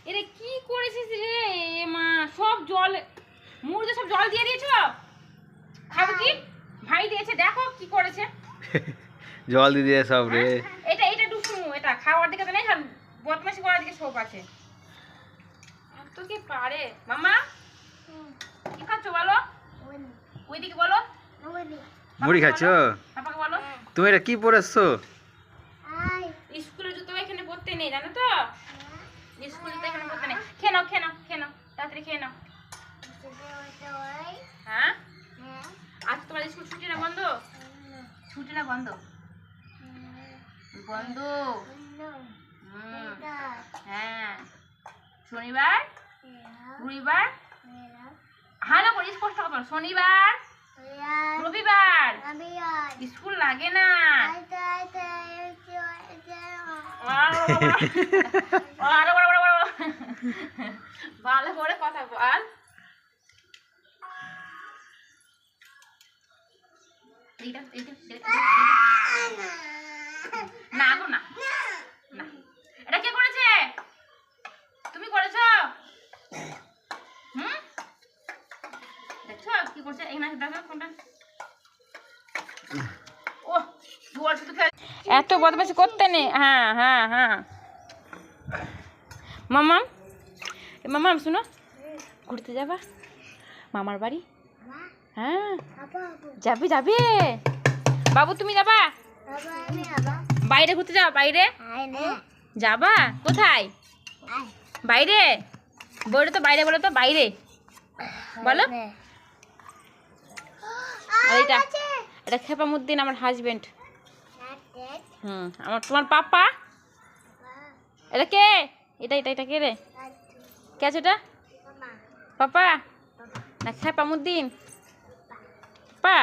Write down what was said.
এটা কি করেছিস রে মা? সব জল মুড়ে সব জল দিয়ে দিয়েছো। খাবো কি? ভাই দিয়েছে, দেখো কি করেছে। জল দিয়ে দিয়ে সব রে। এটা এটা দুষ্টুমু, এটা খাওয়ার দিকে তো নেই, বদমাশি করার দিকে সব আছে। তো কি পারে মামা? কি খাচ্ছ বলো? ওইদিকে বলো। মুড়ি খাচ্ছ? পাপাকে বলো। তুমি এটা কি পরেছো? স্কুলের জুতো এখানে পরতে নেই, জানো তো? স্কুলের জুতো এখানে পরতে নেই। খেয়ে নাও, খেয়ে নাও, খেয়ে নাও, তাড়াতাড়ি খেয়ে নাও। হ্যাঁ, আজ তোমার স্কুল ছুটি না বন্ধ? ছুটি না বন্ধ? বন্ধ। হ্যাঁ, শনিবার রবিবার, ভালো করে স্পষ্ট কথা বলো। শনিবার রবিবার স্কুল লাগে না। ভালো করে কথা বল। না গো না, না। এটা কে করেছে? তুমি করেছো? হুম, দেখছো কি করছে? এই না দেখো কোনটা। ও দুয়ার শুধু এত বদমাশি করতে নেই। হ্যাঁ হ্যাঁ হ্যাঁ মামাম, মামাম শুনো, ঘুরতে যাবা মামার বাড়ি? হ্যাঁ যাবি? যাবি বাবু, তুমি যাবা বাইরে ঘুরতে? যাও বাইরে যাবা? কোথায় বাইরে? বলো তো বাইরে, বলো তো বাইরে বলো। এটা এটা খেপামুদ্দিন, আমার হাজবেন্ড। আমার তোমার পাপা। এটা কে? এটা এটা এটা কে রে? কে আছে এটা? পাপা না খেপামুদ্দিন? পা